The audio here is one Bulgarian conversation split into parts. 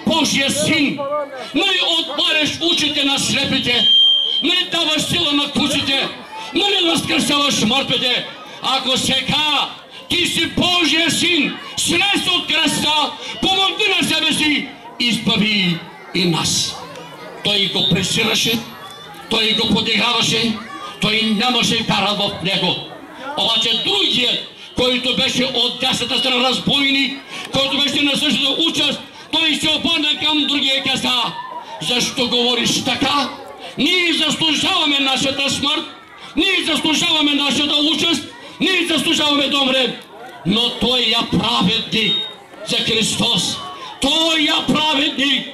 Божия син, нали отваряш очите на слепите, нали даваш сила на куците, нали възкресяваш мъртвите. Ако сега ти си Божия син, слез от кръста, помогни на себе си, избави и нас. Той го презираше, той го подиграваше, той нямаше вяра в него. Обаче другият, който беше от дясната страна разбойник, който беше на същата участ, той се обърна към другия и каза: защо говориш така? Ние заслужаваме нашата смърт, ние заслужаваме нашата участ, ние заслужаваме да умрем. Но той е праведник за Христос. Той е праведник.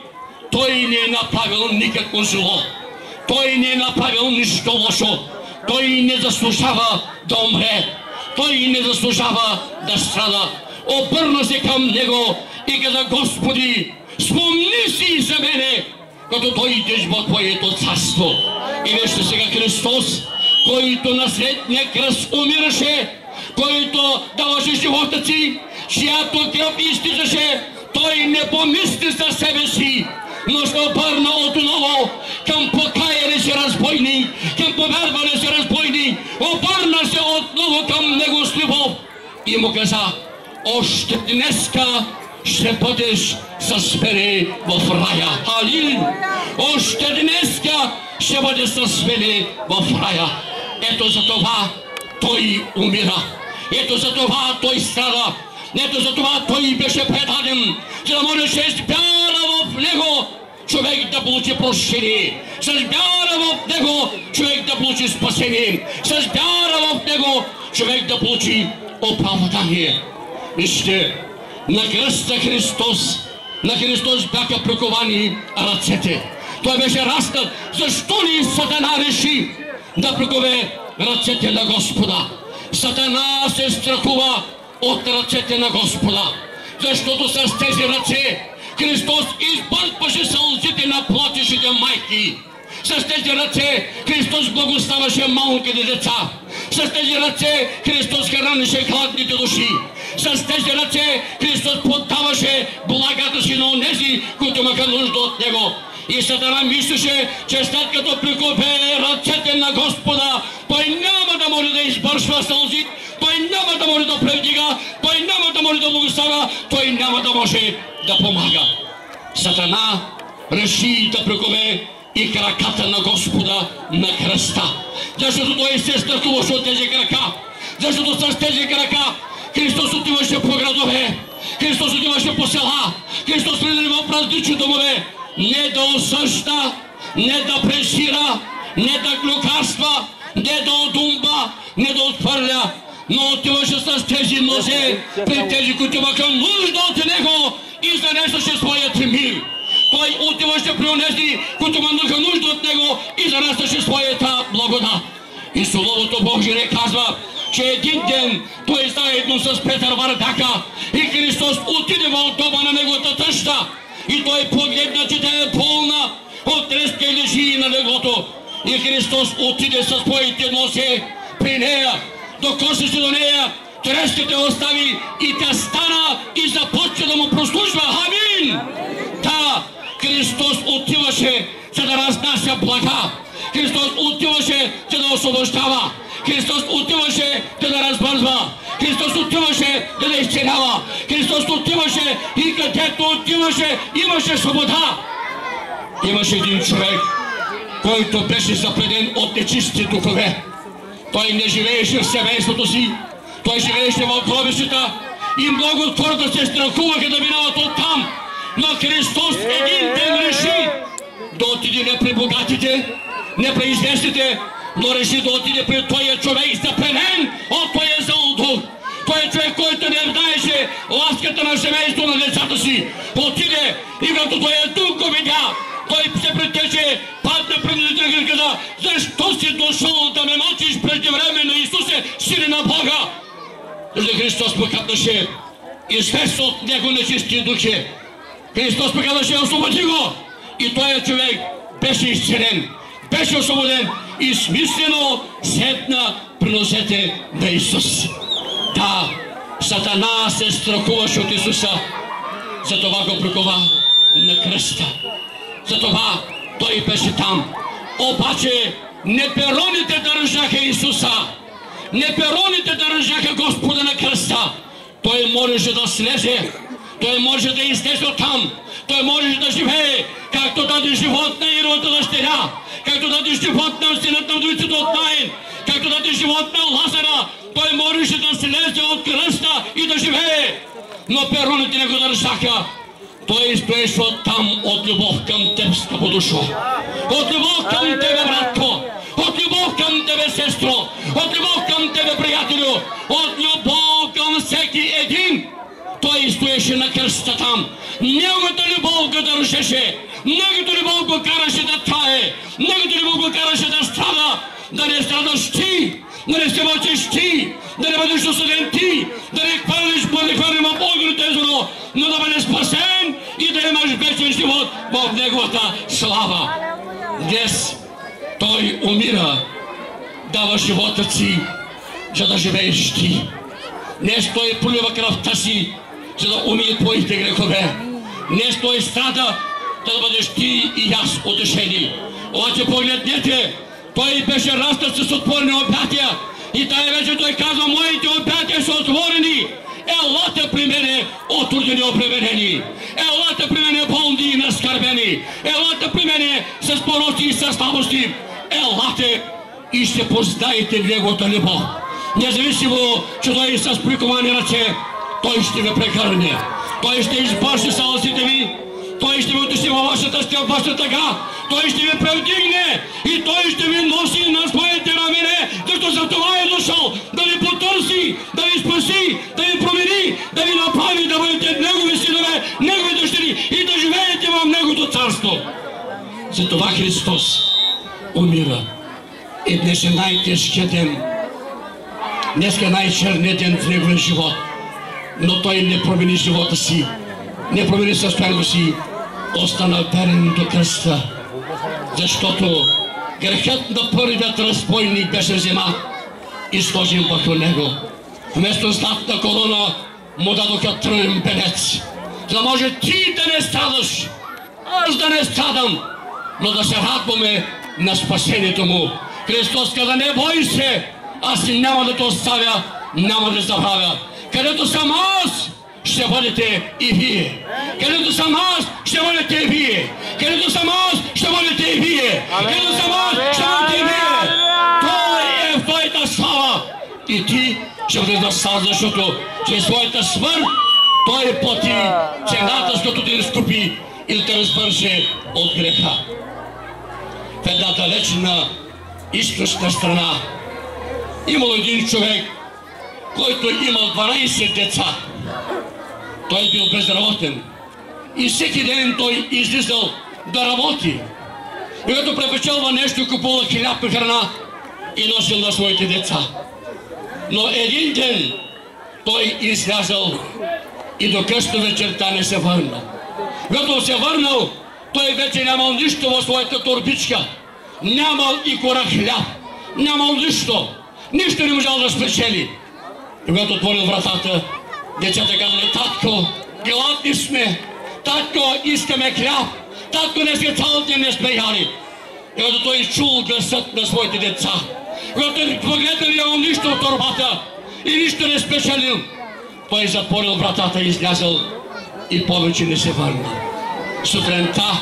Той не е направил никакво зло. Той не е направил нищо лошо. Той не заслужава да умре. Той не заслужава да страда. Обърна се към него и каза: Господи, спомни си за мене, като дойдеш в Твоето царство. И вижте сега Христос, който на средния кръст умираше, който даваше живота си, чиято кръв изтичаше, той не помисли за себе си, но се обърна отново към покаяне си разбойник, към повярване си разбойник, обърна се отново към него с любов и му каза: още днеска ще бъдеш с мене в рая. Халилуя! Още днеска ще бъдеш с мене в рая. Ето за това той умира. Ето за това той страда. Ето за това той беше предаден, за да може чрез вяра в него човек да получи прощение. С вяра в него човек да получи спасение. С вяра в него човек да получи оправдание. Вижте, на кръста на Христос бяха приковани ръцете. Той беше разкът. Защо ли Сатана реши да прикове ръцете на Господа? Сатана се страхува от ръцете на Господа, защото с тези ръце Христос избъркваше сълзите на плачещите майки. С тези ръце Христос благославяше малките деца. С тези ръце Христос хранеше хладните души. С тези ръце Христос поддаваше благата си на онези, които имаха нужда от него. И Сатана мислеше, че след като прикове ръцете на Господа, той няма да може да избършва сълзи, той няма да може да превдига, той няма да може да благославя, той няма да може да помага. Сатана реши да прикове и краката на Господа на кръста. Защото той се страхуваше от тези крака. Защото с тези крака Христос отиваше по градове, Христос отиваше по села, Христос влизаше в различни домове. Не да осъжда, не да презира, не да глукарства, не да одумба, не да отхвърля, но отиваше с тези нозе при тези, които имаха нужда от него и занесваше своят мир. Той отиваше при онези, които имаха нужда от него и занесваше своята благодат. И Словото Божие не казва, че един ден той заедно с Петър Вардака и Христос отиде в дома на неговата тъща. И той погледна, че тя е пълна от треска и лежи на леглото. И Христос отиде със своите носе при нея, докосна се до нея, треските остави и тя стана и започна да му прослужва. Амин! Да, Христос отиваше, за да разнася блага. Христос отиваше, за да освобождава. Христос отиваше, за да разбързва. Христос отиваше, за да изцелява. Христос отиваше и където отиваше, имаше свобода. Имаше един човек, който беше запледен от нечисти духове. Той не живееше в семейството си, той живееше в гробищата и много от хората се страхуваха да минават оттам. Но Христос един ден реши да отиде не при богатите, не при известните, но реши да отиде при този човек запленен от този зъл дух. Той е човек, който не знаеше ласката на семейството на децата си. Отиде и като този дух го видя, той се притече, падна пред лицето и каза: защо си дошъл да ме мъчиш преждевременно, Исусе, Сине на Бога? Защото Христос му казваше: извез от него нечисти духи. Христос му казваше: освободи го. И този човек беше изцелен, беше освободен и смислено седна при носете на Исус. Да, Сатана се страхуваше от Исуса, затова го прикова кръста. Затова той беше там. Обаче не пероните държаха Исуса, не пероните държаха Господа на кръста. Той можеше да слезе, той може да излезе оттам, той може да живее, както даде живот на Иродата дъщеря, както даде живот на синът на вдовицата от Наин, както даде живот на Лазара. Той можеше да слезе от кръста и да живее, но пероните не го държаха. Той стоеше оттам от любов към теб, скъпо душо, от любов към тебе, братко, от любов към тебе, сестро, от любов към тебе, приятелю, от любов към всеки един. Той стоеше на кръста там. Неговата любов го държеше, неговата любов го караше да трае, неговата любов го караше да страда, да не страдаш ти, да не се мъчиш ти, да не бъдеш осъден ти, да не хвърлиш в огненото езеро, но да бъдеш спасен и да имаш вечен живот в неговата слава. Днес той умира, дава живота си, за да живееш ти. Днес той полива кръвта си, за да умие твоите грехове. Днес той страда, за да бъдеш ти и аз утешени. Обаче погледнете, той беше растът с отворени обятия и тая вече той казва: моите обятия са отворени. Елате при мене, отрудени, обременени. Елате при мене, болни и наскърбени. Елате при мене с пороци и с слабости. Елате и ще познаете неговата любов. Независимо, че той с приковани ръце, той ще ви прегърне. Той ще избърши сълзите ви. Той ще ви утеши във вашата скърбаща тъга. Той ще ви превдигне и той ще ви носи на своите рамене, защото за това е дошъл да ви потърси, да ви спаси, да ви промени, да ви направи да бъдете негови синове, негови дъщери и да живеете в неговото царство. Затова Христос умира. И днес е най-тежкият ден. Днес е най-черният ден в неговия живот. Но той не промени живота си, не промени състоянието си, остана верен до кръста. Защото грехът на първият разбойник беше вземат и сложен върху него. Вместо златна корона му дадоха трън белец, за да може ти да не страдаш, аз да не страдам, но да се радваме на спасението му. Христос каза: не бой се, аз няма да те оставя, няма да забравя. Където съм аз, ще бъдете и вие. Където съм аз, ще бъдете и вие. Където съм аз, ще бъдете и вие. Където съм аз, ще бъдете и вие. Той е в твоята слава. И ти ще бъдеш да слава, защото чрез своята смърт той плати цената, с която ти изкупи и да те разбърже от греха. В една далечна източна страна имал един човек, който имал 12 деца. Той бил безработен и всеки ден той излизал да работи. И като препечелва нещо, купува хляб и храна и носил на своите деца. Но един ден той излязал и до късно вечерта не се върнал. Когато се върнал, той вече нямал нищо в своята торбичка. Нямал и кора хляб. Нямал нищо. Нищо не можал да спечели. И когато отворил вратата, децата казали: татко, гладни сме, татко, искаме хляб, татко, не сме цял ден не сме яли. И когато той чул гласът на своите деца, когато погледнал, нямал нищо от торбата и нищо не спечелил, той затворил вратата и излязъл и повече не се върнал. Сутринта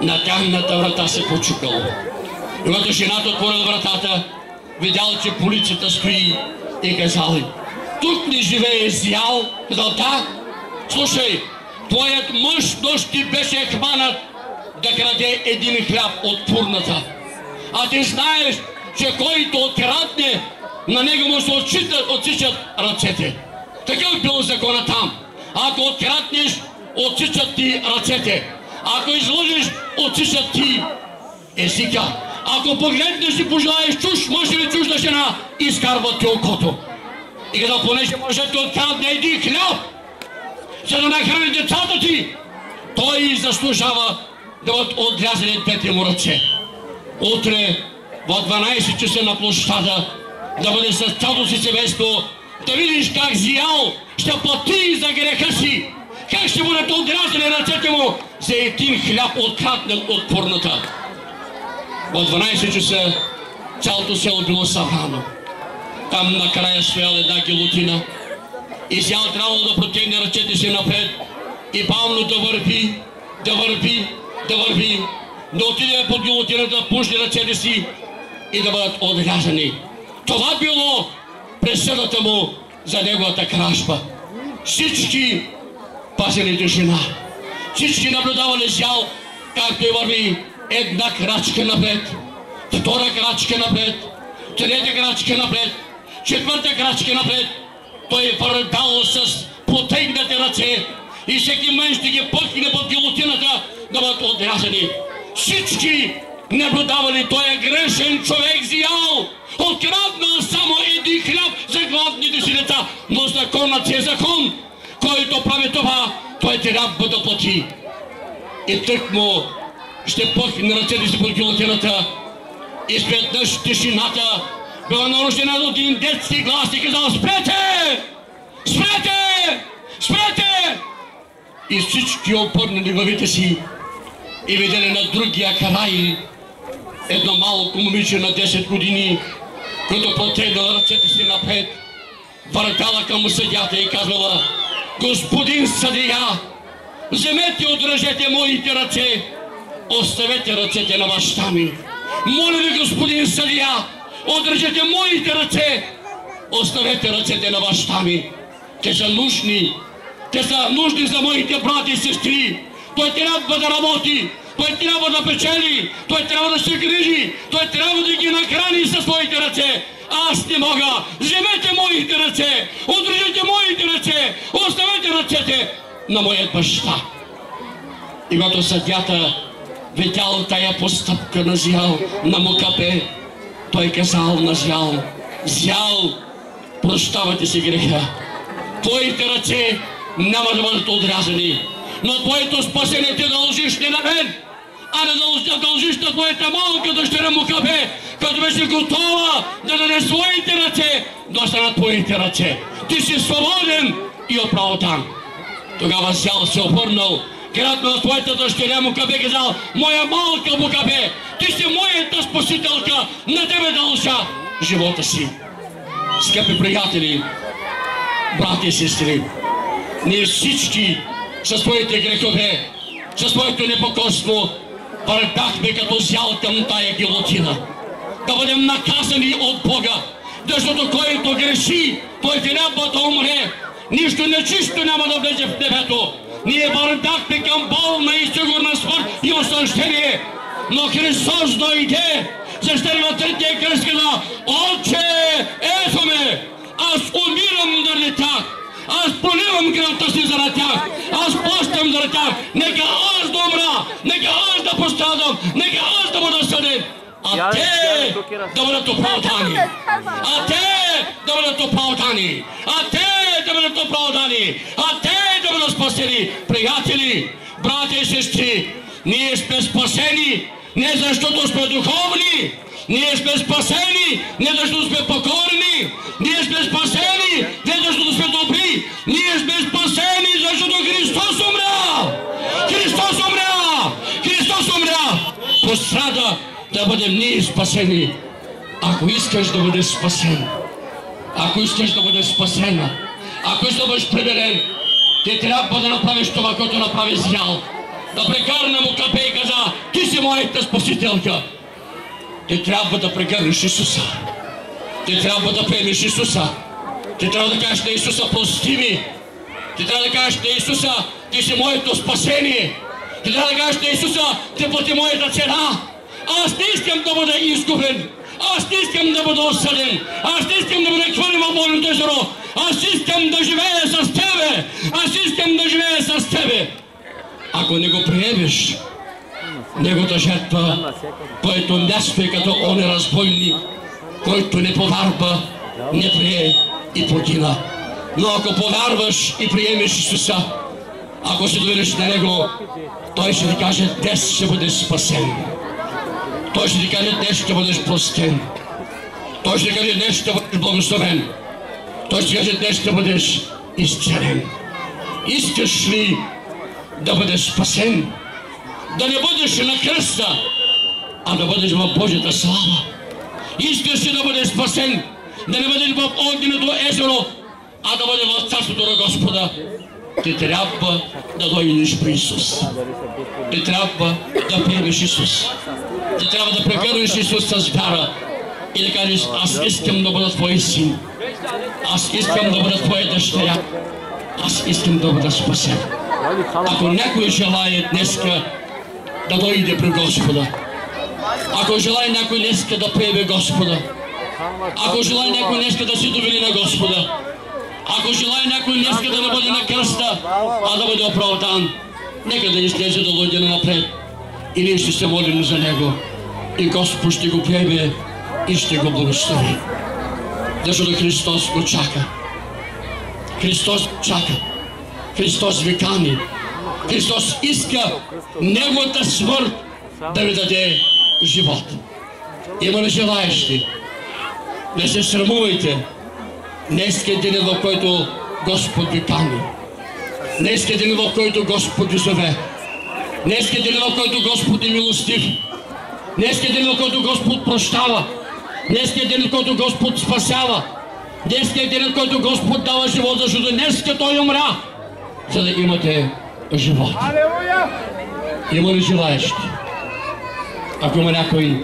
на тяхната врата се почукал. И когато жената отворила вратата, видял, че полицията стои и казал: тук ли живее Зиял? Казал: да. Слушай, твоят мъж нощи беше хванат да краде един хляб от пурната. А ти знаеш, че който открадне, на него му се отсичат ръцете. Такъв бил закона там. Ако откраднеш, отсичат ти ръцете. Ако излъжеш, отсичат ти езика. Ако погледнеш и пожелаеш чуж мъж или чужда жена, изкарват ти окото. И като понеже мъжът ти открадне един хляб, за да нахрани децата ти, той заслужава да бъдат отрязани двете му ръце. Утре в 12 часа на площада да бъде с цялото си семейство, да видиш как Зиял ще плати за греха си, как ще бъдат отрязани ръцете му за един хляб откраднен от порната. В 12 часа цялото село било събрано. Там накрая стояла една гилотина и сега трябвало да протегне ръцете си напред и бавно да върви, да върви, да върви, да отиде под гилотината, пушне ръцете си и да бъдат отрязани. Това било присъдата му за неговата кражба. Всички пазили тишина. Всички наблюдавали зял, както и върви една крачка напред, втора крачка напред, трета крачка напред, четвърта крачка напред. Той върдал с протегнати ръце и всеки мъж ще ги пъхне под гилотината да бъдат отрязани. Всички наблюдавали, той е грешен човек, зиял, откраднал само един хляб за гладните си деца, но законът си е закон. Който прави това, той трябва да плати. И тък му ще пъхне ръцете си под гилотината и светнъж тишината била нарушена от един детски глас и казал: спрете! Спрете! Спрете! И всички опърнали главите си и видели на другия край едно малко момиче на 10 години, като протегнала ръцете си напред, въртала към съдията и казвала: господин съдия, вземете и отрежете моите ръце, оставете ръцете на баща ми. Моля ви, господин съдия, отрежете моите ръце, оставете ръцете на баща ми. Те са нужни за моите брати и сестри. Той трябва да работи, той трябва да печели, той трябва да се грижи, той трябва да ги нахрани със своите ръце. Аз не мога. Вземете моите ръце, отрежете моите ръце, оставете ръцете на моят баща. И когато съдята видял тая постъпка на зял, на Мукапе, той казал на зял: зял, прощавате си греха. Твоите ръце няма да бъдат отрязани, но твоето спасение ти дължиш не на мен, а не дължиш на твоята малка дъщеря Мукапе, като беше готова да даде своите ръце, да останат твоите ръце. Ти си свободен и оправдан. Тогава зял се обърнал, грабна на твоята дъщеря Мукапе, казал: моя малка Мукапе, ти си моята спасителка, на тебе дължа живота си. Скъпи приятели, брати и сестри, ние всички със своите грехове, със своето непокорство върдахме като зял към тая гилотина. Да бъдем наказани от Бога, защото който греши, той трябва да умре. Нищо нечисто няма да влезе в небето. Ние върдахме към болна и сигурна смърт и осъждение, но Христос дойде, защото на третия кръст каза: Отче, ето ме, аз умирам заради тях. Аз проливам кръвта си заради тях. Аз плащам заради тях. Нека аз да умра, нека аз да пострадам, нека аз да бъда съден. А те да бъдат оправдани. А те да бъдат оправдани. А те да бъдат оправдани. А те да бъдат спасени. Приятели, брати и сестри, ние сме спасени не защото сме духовни. Ние сме спасени не защото сме покорни. Ние сме спасени не защото сме добри. Ние сме спасени защото Христос умря. Христос умря. Христос умря. Пострада да бъдем ние спасени. Ако искаш да бъдеш спасен, ако искаш да бъдеш спасена, ако искаш да бъдеш приберен, ти трябва да направиш това, което направи зял. Да прегърне Мукапе и каза: ти си моята спасителка. Ти трябва да прегърнеш Исуса. Ти трябва да приемеш Исуса. Ти трябва да кажеш на Исуса: прости ми. Ти трябва да кажеш на Исуса: ти си моето спасение. Ти трябва да кажеш на Исуса: ти плати моята цена. Аз не искам да бъда изгубен. Аз не искам да бъда осъден. Аз не искам да бъда хвърлен в Божието езеро. Аз искам да живея с тебе. Аз искам да живея с тебе. Ако не го приемеш, неговата жертва, който не спи като он е разбойник, който не повярва, не прие и погина. Но ако повярваш и приемеш Исуса, ако се довериш на Него, Той ще ти каже: днес ще бъдеш спасен. Той ще ти каже: днес ще бъдеш простен. Той ще ти каже: днес ще бъдеш благословен. Той ще каже: днес ще бъдеш изцелен. Искаш ли да бъдеш спасен? да не бъдеш на кръста, а да бъдеш в Божията слава. Искаш ли да бъдеш спасен, да не бъдеш в огненото езеро, а да бъдеш в царството на Господа, ти трябва да дойдеш при Исус. Ти трябва да приемеш Исус. Ти трябва да превърнеш Исус с вяра и да кажеш: аз искам да бъда твой син. Аз искам да бъда твоя дъщеря. Аз искам да бъда спасен. Ако някой желае днеска да дойде при Господа, ако желае някой днеска да приеме Господа, ако желае някой днеска да се довери на Господа, ако желае някой днеска да не бъде на кръста, а да бъде оправдан, нека да излезе да дойде напред и ние ще се молим за него и Господ ще го приеме и ще го благослови. Защото Христос го чака. Христос чака. Христос ви кани. Христос иска неговата смърт да ви даде живот. Има ли желаещи? Не се срамувайте. Днес е денят, в който Господ ви кани. Днес е денят, в който Господ ви зове. Днес е денят, в който Господ е милостив. Днес е денят, в който Господ прощава. Днес е денят, в който Господ спасява. Днес е денят, в който Господ дава живот, защото днес Той умря, за да имате живот. Има ли желаещи? Ако има някой,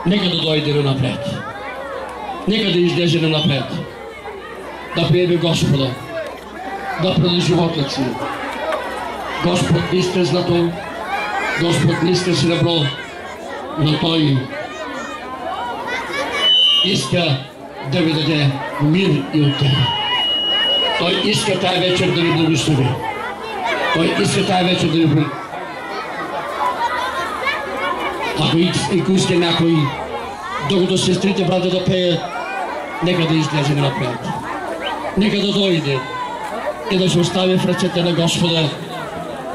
нека да дойде напред. Нека да излезе напред. Да приеме Господа. Да предаде живота си. Господ не иска злато. Господ не иска сребро. Но Той иска да ви даде мир и от тебе. Той иска тая вечер да ви благослови. Той иска тая вечер да ви благослови. Ако иска някой, докато сестрите, брата да пеят, нека да излезе напред. Нека да дойде и да се остави в ръцете на Господа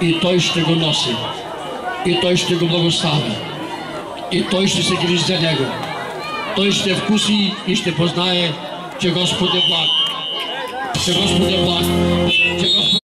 и Той ще го носи. И Той ще го благослави. И Той ще се грижи за него. Той ще вкуси и ще познае, че Господ е благ. Че Господ е благ. Че Господ